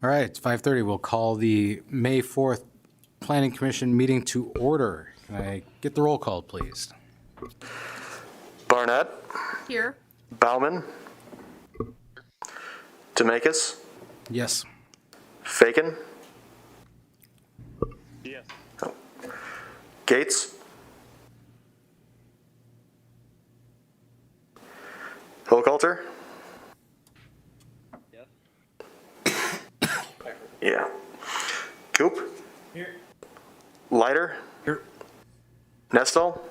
All right, it's 5:30. We'll call the May 4th Planning Commission meeting to order. Can I get the roll call, please? Barnett. Here. Bauman. Demakis. Yes. Fagan. Yes. Gates. Hillcoulter. Yes. Yeah. Coop. Here. Leiter. Here. Nestle.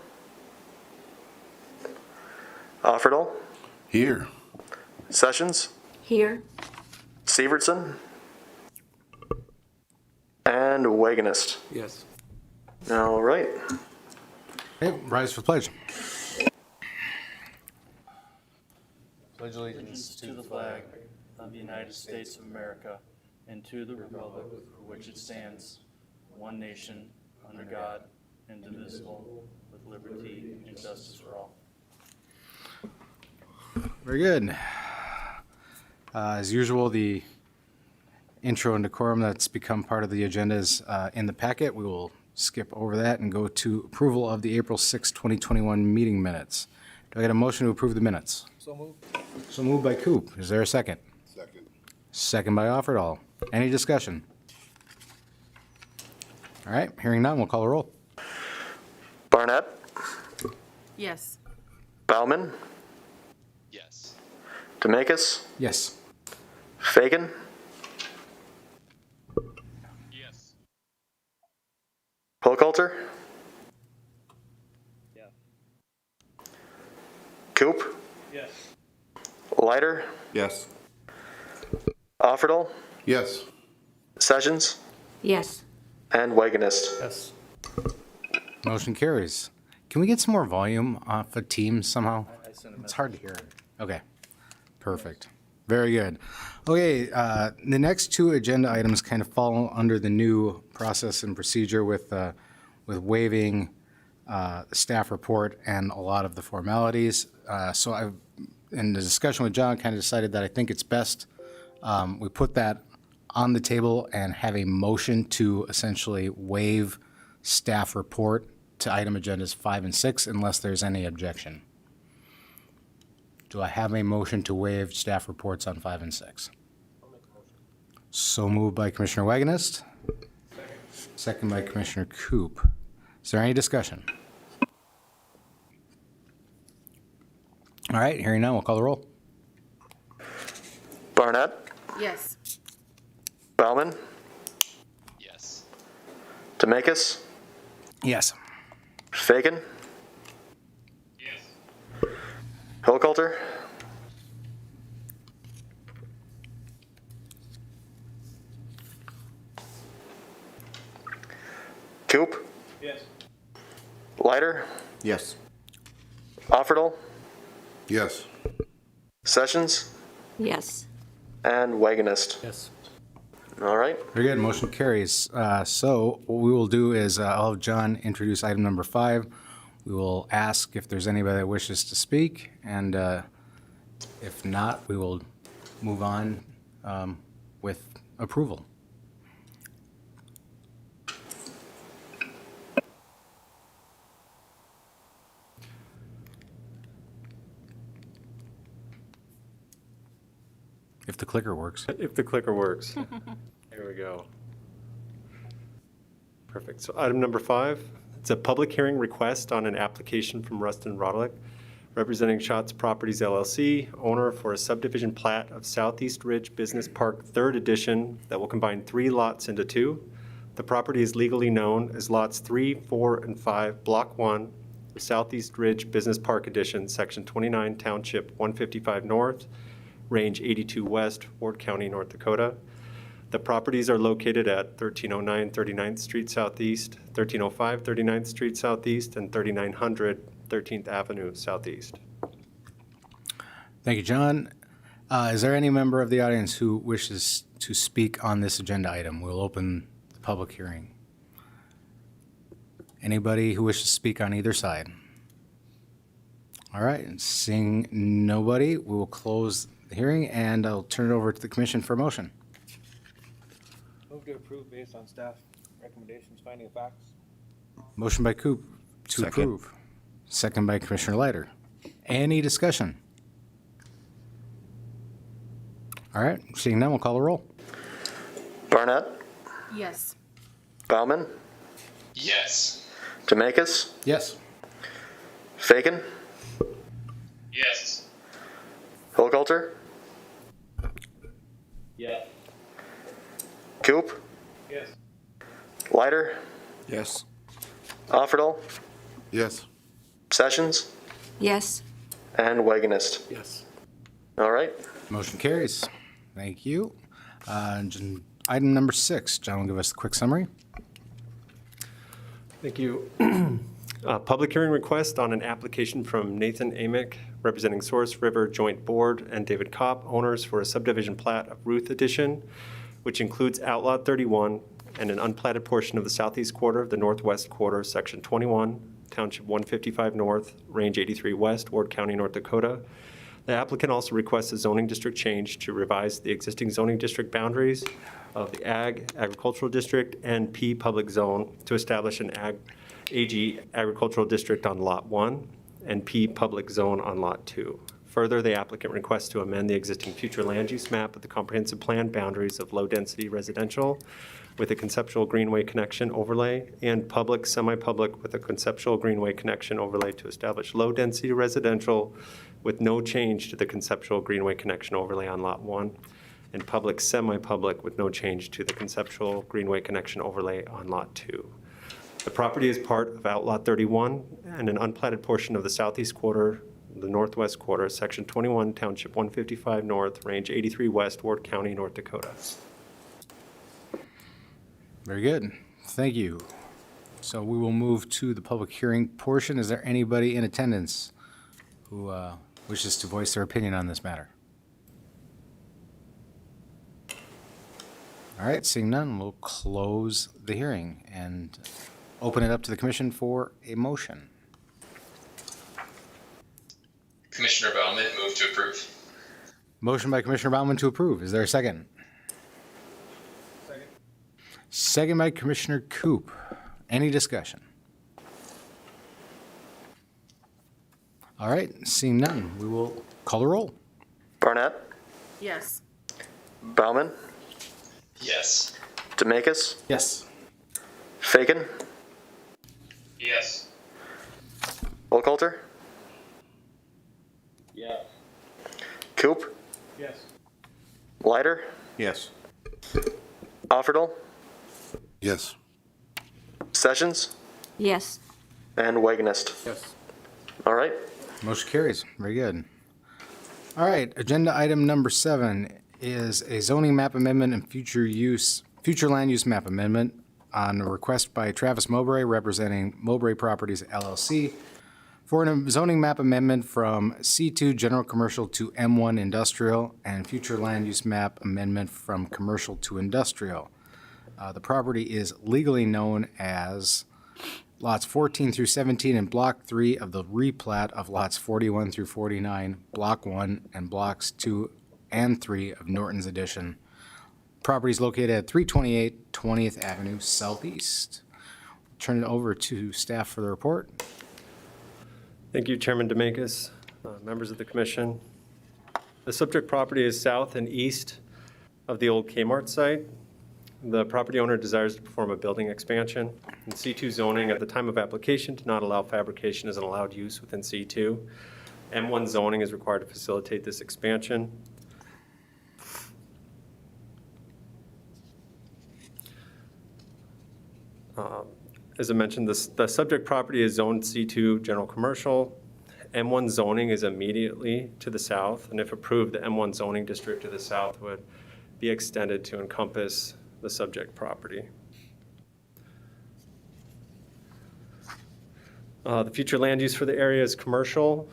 Offerdahl. Here. Sessions. Here. Severson. And Wagonist. Yes. All right. Okay, rise for the pledge. Pledge allegiance to the flag of the United States of America and to the republic for which it stands, one nation, under God, indivisible, with liberty and justice for all. Very good. As usual, the intro and decorum that's become part of the agenda is in the packet. We will skip over that and go to approval of the April 6, 2021 meeting minutes. Do I get a motion to approve the minutes? So moved. So moved by Coop. Is there a second? Second. Second by Offerdahl. Any discussion? All right, hearing none, we'll call a roll. Barnett. Yes. Bauman. Yes. Demakis. Yes. Fagan. Yes. Hillcoulter. Yeah. Coop. Yes. Leiter. Yes. Offerdahl. Yes. Sessions. Yes. And Wagonist. Yes. Motion carries. Can we get some more volume off the Teams somehow? I sent a It's message. hard to hear. Okay, perfect. Very good. Okay, the next two agenda items kind of fall under the new process and procedure with waiving the staff report and a lot of the formalities. So I've, in the discussion with John, kind of decided that I think it's best we put that on the table and have a motion to essentially waive staff report to item agendas 5 and 6 unless there's any objection. Do I have a motion to waive staff reports on 5 and 6? So moved by Commissioner Wagonist. Second by Commissioner Coop. Is there any discussion? All right, hearing none, we'll call the roll. Barnett. Yes. Bauman. Yes. Demakis. Yes. Fagan. Yes. Hillcoulter. Coop. Yes. Leiter. Yes. Offerdahl. Yes. Sessions. Yes. And Wagonist. Yes. All right. Very good, motion carries. So what we will do is I'll have John introduce item number 5. We will ask if there's anybody that wishes to speak, and if not, we will move on with approval. If the clicker works. If the clicker works. There we go. Perfect. So item number 5, it's a public hearing request on an application from Rustin Rodelick, representing Schatz Properties LLC, owner for a subdivision plat of Southeast Ridge Business Park 3rd Edition that will combine 3 lots into 2. The property is legally known as lots 3, 4, and 5, Block 1, Southeast Ridge Business Park Edition, Section 29, Township 155 North, Range 82 West, Ward County, North Dakota. The properties are located at 1309 39th Street Southeast, 1305 39th Street Southeast, and 3900 13th Avenue Southeast. Thank you, John. Is there any member of the audience who wishes to speak on this agenda item? We'll open the public hearing. Anybody who wishes to speak on either side? All right, seeing nobody, we will close the hearing, and I'll turn it over to the commission for a motion. Move to approve based on staff recommendations, finding of facts. Motion by Coop to Second. approve. Second by Commissioner Leiter. Any discussion? All right, seeing none, we'll call the roll. Barnett, Yes. Bauman, Yes. Demekis, Yes. Fagan, Yes. Hilgalter, Yeah. Coop, Yes. Leiter, Yes. Offerdahl, Yes. Sessions, Yes. and Wagonist. Yes. All right. Motion carries. Thank you. Item number 6, John will give us a quick summary. Thank you. Public hearing request on an application from Nathan Amick, representing Source River Joint Board, and David Kopp, owners for a subdivision plat of Ruth Edition, which includes Outlot 31 and an unplatted portion of the southeast quarter of the northwest quarter, Section 21, Township 155 North, Range 83 West, Ward County, North Dakota. The applicant also requests a zoning district change to revise the existing zoning district boundaries of the Agricultural District and P Public Zone to establish an AG Agricultural District on Lot 1 and P Public Zone on Lot 2. Further, the applicant requests to amend the existing future land use map of the comprehensive plan boundaries of low-density residential with a conceptual greenway connection overlay and public, semi-public with a conceptual greenway connection overlay to establish low-density residential with no change to the conceptual greenway connection overlay on Lot 1, and public, semi-public with no change to the conceptual greenway connection overlay on Lot 2. The property is part of Outlot 31 and an unplatted portion of the southeast quarter, the northwest quarter, Section 21, Township 155 North, Range 83 West, Ward County, North Dakota. Very good. Thank you. So we will move to the public hearing portion. Is there anybody in attendance who wishes to voice their opinion on this matter? All right, seeing none, we'll close the hearing and open it up to the commission for a motion. Commissioner Bauman, move to approve. Motion by Commissioner Bauman to approve. Is there a second? Second. Second by Commissioner Coop. Any discussion? All right, seeing none, we will call the roll. Barnett, Yes. Bauman, Yes. Demekis, Yes. Fagan, Yes. Hilgalter, Yeah. Coop, Yes. Leiter, Yes. Offerdahl, Yes. Sessions, Yes. and Wagonist. Yes. All right. Motion carries. Very good. All right, agenda item number 7 is a zoning map amendment and future land use map amendment on a request by Travis Mowbray, representing Mowbray Properties LLC, for a zoning map amendment from C2 General Commercial to M1 Industrial, and future land use map amendment from Commercial to Industrial. The property is legally known as lots 14 through 17 in Block 3 of the replat of lots 41 through 49, Block 1, and Blocks 2 and 3 of Norton's Addition. Property is located at 328 20th Avenue Southeast. Turn it over to staff for the report. Thank you, Chairman Demekis, members of the commission. The subject property is south and east of the old Kmart site. The property owner desires to perform a building expansion. And C2 zoning at the time of application did not allow fabrication as an allowed use within C2. M1 zoning is required to facilitate this expansion. As I mentioned, the subject property is zoned C2 General Commercial. M1 zoning is immediately to the south, and if approved, the M1 zoning district to the south would be extended to encompass the subject property. The future land use for the area is commercial.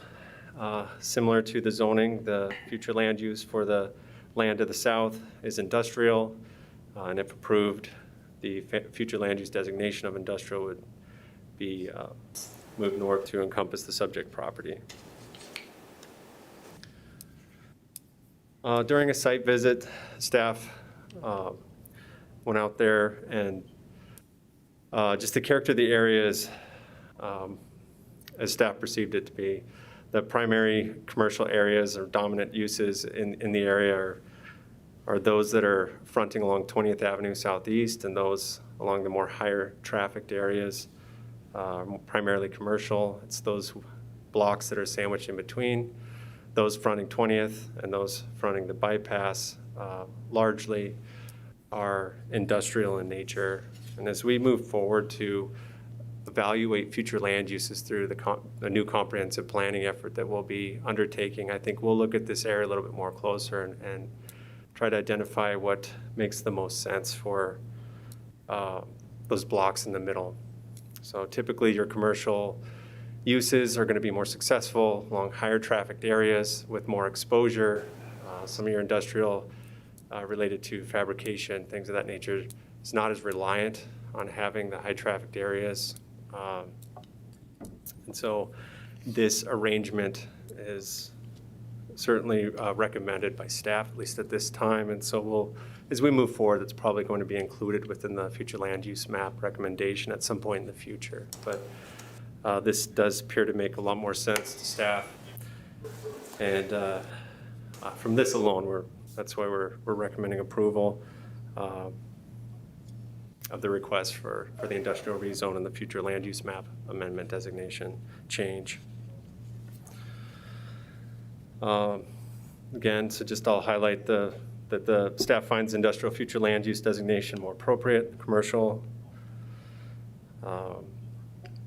Similar to the zoning, the future land use for the land to the south is industrial, and if approved, the future land use designation of industrial would be moved north to encompass the subject property. During a site visit, staff went out there, and just the character of the area is, as staff perceived it to be, the primary commercial areas or dominant uses in the area are those that are fronting along 20th Avenue Southeast and those along the more higher trafficked areas, primarily commercial. It's those blocks that are sandwiched in between, those fronting 20th and those fronting the bypass, largely are industrial in nature. And as we move forward to evaluate future land uses through the new comprehensive planning effort that we'll be undertaking, I think we'll look at this area a little bit more closer and try to identify what makes the most sense for those blocks in the middle. So typically your commercial uses are going to be more successful along higher trafficked areas with more exposure. Some of your industrial related to fabrication, things of that nature, is not as reliant on having the high trafficked areas. And so this arrangement is certainly recommended by staff, at least at this time. And so as we move forward, it's probably going to be included within the future land use map recommendation at some point in the future. But this does appear to make a lot more sense to staff. And from this alone, that's why we're recommending approval of the request for the industrial rezone and the future land use map amendment designation change. Again, so just I'll highlight that the staff finds industrial future land use designation more appropriate, commercial.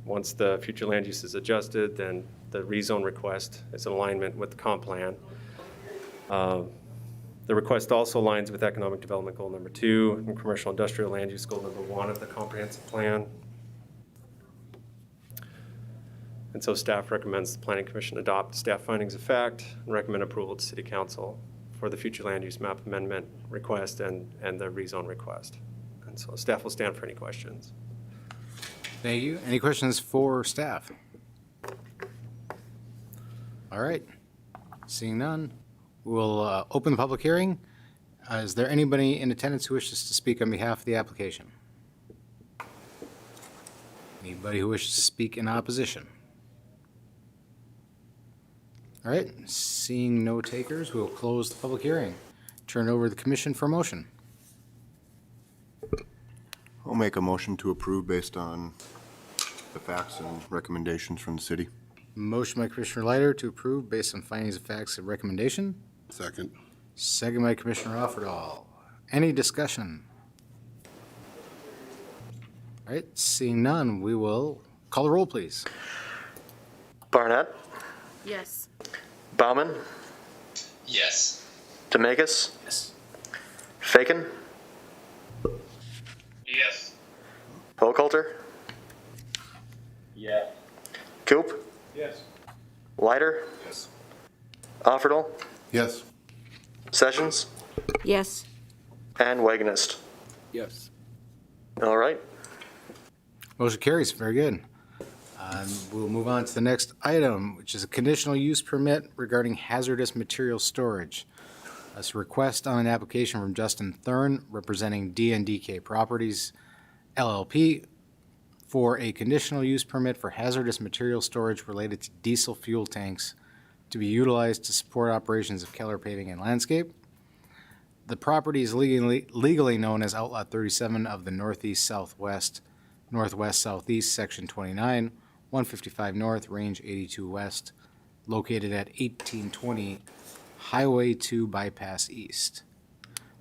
Once the future land use is adjusted, then the rezone request is in alignment with the comp plan. The request also aligns with economic development goal number 2 and commercial industrial land use goal number 1 of the comprehensive plan. And so staff recommends the Planning Commission adopt staff findings of fact and recommend approval to City Council for the future land use map amendment request and the rezone request. And so staff will stand for any questions. Thank you. Any questions for staff? All right. Seeing none, we'll open the public hearing. Is there anybody in attendance who wishes to speak on behalf of the application? Anybody who wishes to speak in opposition? All right, seeing no takers, we'll close the public hearing. Turn it over to the commission for motion. I'll make a motion to approve based on the facts and recommendations from the city. Motion by Commissioner Leiter to approve based on findings of facts and recommendation. Second. Second by Commissioner Offerdahl. Any discussion? All right, seeing none, we will call the roll, please. Barnett, Yes. Bauman, Yes. Demegas, Yes. Faken, Yes. Hochhalter, Yeah. Coop, Yes. Leiter, Yes. Offerdahl, Yes. Sessions, Yes. and Wagonist. Yes. All right. Motion carries. Very good. We'll move on to the next item, which is a conditional use permit regarding hazardous material storage. That's a request on an application from Justin Thurn, representing DNDK Properties LLP, for a conditional use permit for hazardous material storage related to diesel fuel tanks to be utilized to support operations of Keller Paving and Landscape. The property is legally known as Outlot 37 of the Northeast Southwest, Northwest Southeast, Section 29, 155 North, Range 82 West, located at 1820 Highway 2 Bypass East.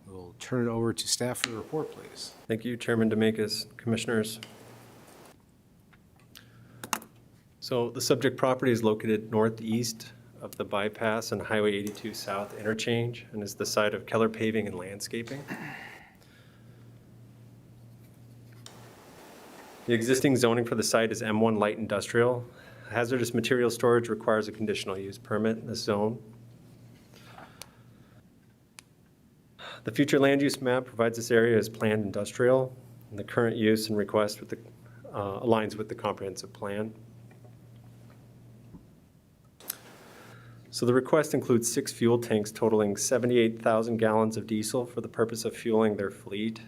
We'll turn it over to staff for the report, please. Thank you, Chairman Demekas, Commissioners. So the subject property is located northeast of the bypass and Highway 82 South interchange and is the site of Keller Paving and Landscaping. The existing zoning for the site is M1 Light Industrial. Hazardous material storage requires a conditional use permit in this zone. The future land use map provides this area as planned industrial, and the current use and request with aligns with the comprehensive plan. So the request includes 6 fuel tanks totaling 78,000 gallons of diesel for the purpose of fueling their fleet.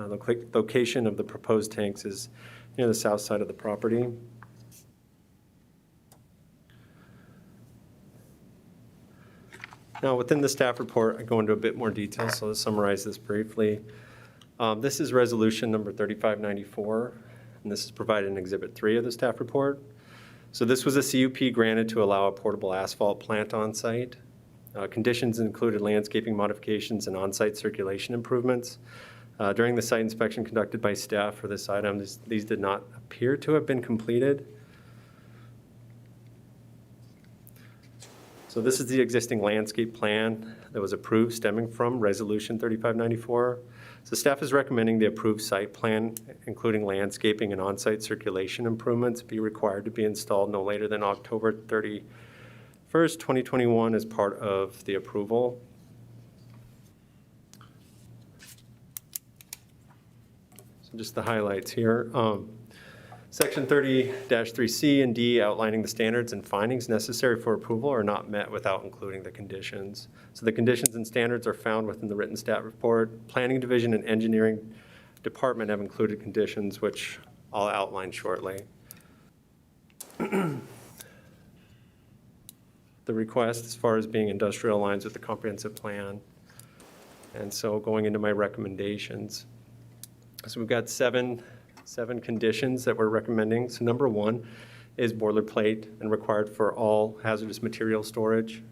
Location of the proposed tanks is near the south side of the property. Now, within the staff report, I go into a bit more detail, so let's summarize this briefly. This is resolution number 3594, and this is provided in Exhibit 3 of the staff report. So this was a CUP granted to allow a portable asphalt plant on site. Conditions included landscaping modifications and on-site circulation improvements. During the site inspection conducted by staff for this item, these did not appear to have been completed. So this is the existing landscape plan that was approved stemming from Resolution 3594. So staff is recommending the approved site plan, including landscaping and on-site circulation improvements, be required to be installed no later than October 31st, 2021 as part of the approval. So just the highlights here. Section 30-3C and D outlining the standards and findings necessary for approval are not met without including the conditions. So the conditions and standards are found within the written staff report. Planning Division and Engineering Department have included conditions, which I'll outline shortly. The request, as far as being industrial, aligns with the comprehensive plan. And so going into my recommendations. So we've got seven conditions that we're recommending. So number 1 is boilerplate and required for all hazardous material storage.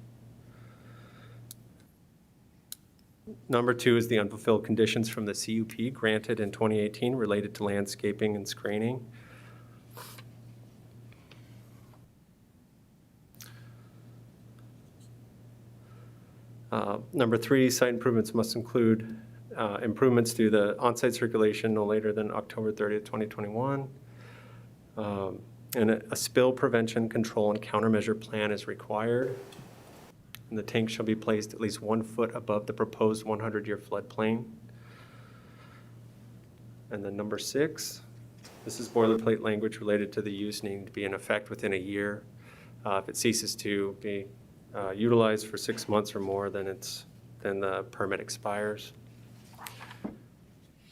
Number 2 is the unfulfilled conditions from the CUP granted in 2018 related to landscaping and screening. Number 3, site improvements must include improvements to the on-site circulation no later than October 30th, 2021. And a spill prevention, control, and countermeasure plan is required. And the tank shall be placed at least 1 foot above the proposed 100-year floodplain. And then number 6, this is boilerplate language related to the use needing to be in effect within a year. If it ceases to be utilized for 6 months or more, then the permit expires.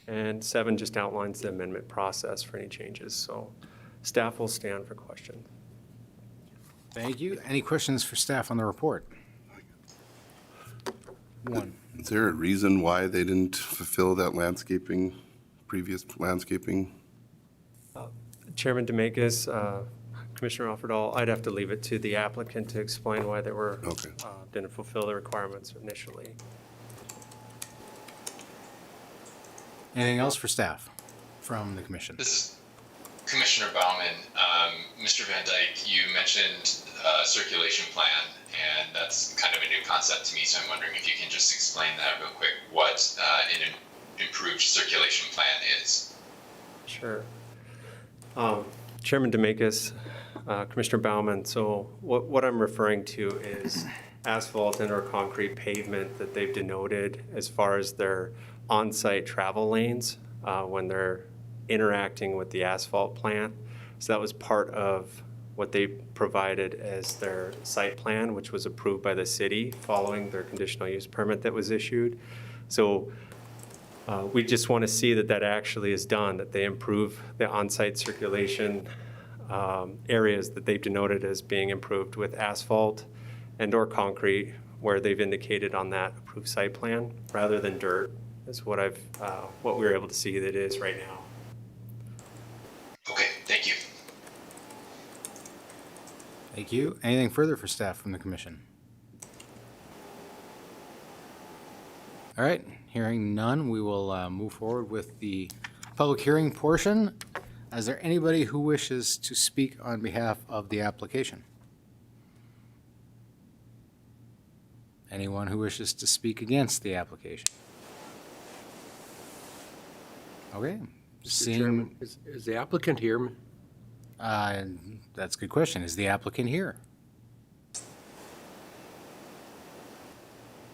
And 7 just outlines the amendment process for any changes. So staff will stand for questions. Thank you. Any questions for staff on the report? One. Is there a reason why they didn't fulfill that previous landscaping? Chairman Demakis, Commissioner Offerdahl, I'd have to leave it to the applicant to explain why they didn't fulfill the requirements initially. Anything else for staff from the commission? This is Commissioner Bauman. Mr. Van Dyke, you mentioned circulation plan, and that's kind of a new concept to me, so I'm wondering if you can just explain that real quick, what an improved circulation plan is. Sure. Chairman Demakis, Commissioner Bauman, so what I'm referring to is asphalt and or concrete pavement that they've denoted as far as their on-site travel lanes when they're interacting with the asphalt plant. So that was part of what they provided as their site plan, which was approved by the city following their conditional use permit that was issued. So we just want to see that that actually is done, that they improve the on-site circulation areas that they've denoted as being improved with asphalt and or concrete, where they've indicated on that approved site plan, rather than dirt, is what we were able to see that it is right now. Okay, thank you. Thank you. Anything further for staff from the commission? All right, hearing none, we will move forward with the public hearing portion. Is there anybody who wishes to speak on behalf of the application? Anyone who wishes to speak against the application? Okay, seeing, Is the applicant here? that's a good question. Is the applicant here?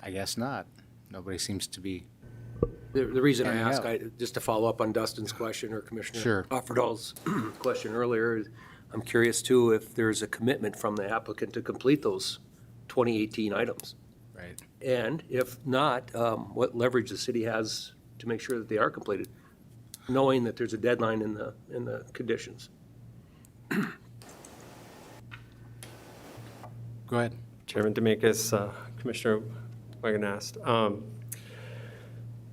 I guess not. Nobody seems to be. The reason I Hanging ask, out. just to follow up on Dustin's question or Commissioner Sure. Offerdahl's question earlier, I'm curious too if there's a commitment from the applicant to complete those 2018 items. Right. And if not, what leverage the city has to make sure that they are completed. knowing that there's a deadline in the conditions. Go ahead. Chairman Dominguez, Commissioner Wagenast.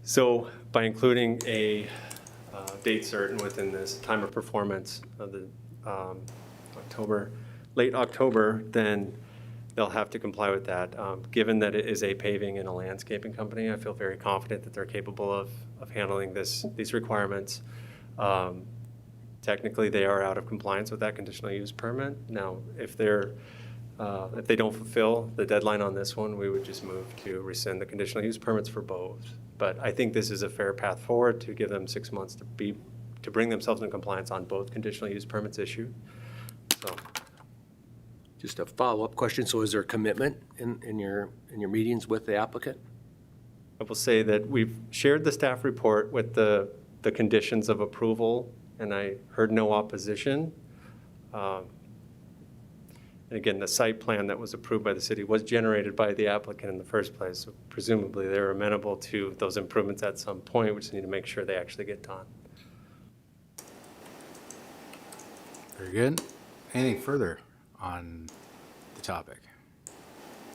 So by including a date certain within this time of performance of the late October, then they'll have to comply with that. Given that it is a paving and a landscaping company, I feel very confident that they're capable of handling these requirements. Technically, they are out of compliance with that conditional use permit. Now, if they don't fulfill the deadline on this one, we would just move to rescind the conditional use permits for both. But I think this is a fair path forward to give them 6 months to bring themselves into compliance on both conditional use permits issued. So, Just a follow-up question. So is there a commitment in your meetings with the applicant? I will say that we've shared the staff report with the conditions of approval, and I heard no opposition. And again, the site plan that was approved by the city was generated by the applicant in the first place. So presumably they're amenable to those improvements at some point. We just need to make sure they actually get done. Very good. Anything further on the topic?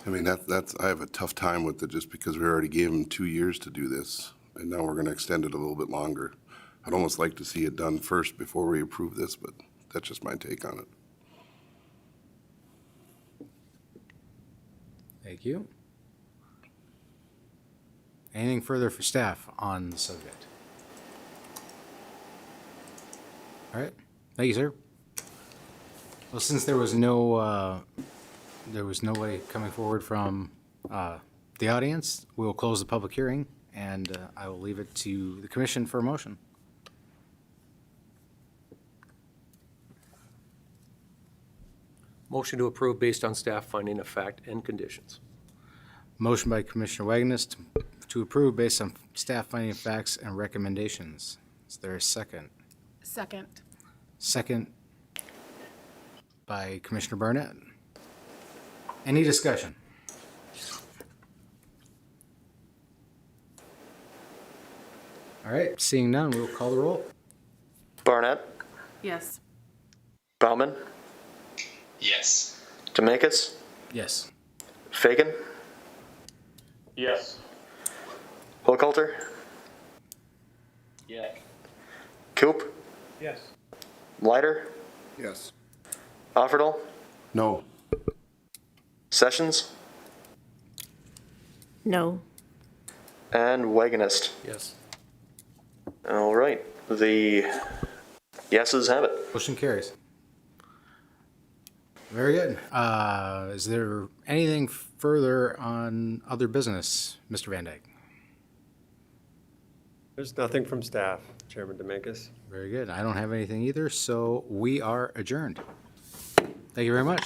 I mean, I have a tough time with it just because we already gave them 2 years to do this, and now we're going to extend it a little bit longer. I'd almost like to see it done first before we approve this, but that's just my take on it. Thank you. Anything further for staff on the subject? All right. Thank you, sir. Well, since there was nobody coming forward from the audience, we'll close the public hearing, and I will leave it to the commission for a motion. Motion to approve based on staff finding of fact and conditions. Motion by Commissioner Wagenus to approve based on staff finding of facts and recommendations. Is there a second? Second. Second by Commissioner Barnett. Any discussion? All right, seeing none, we'll call the roll. Barnett, Yes. Bauman, Yes. Dominguez, Yes. Fagan, Yes. Hochhalter, Yes. Coop, Yes. Leiter, Yes. Offerdahl, No. Sessions, No. and Wagenist. Yes. All right, the yeses have it. Motion carries. Very good. Is there anything further on other business, Mr. Van Dyke? There's nothing from staff, Chairman Dominguez. Very good. I don't have anything either, so we are adjourned. Thank you very much.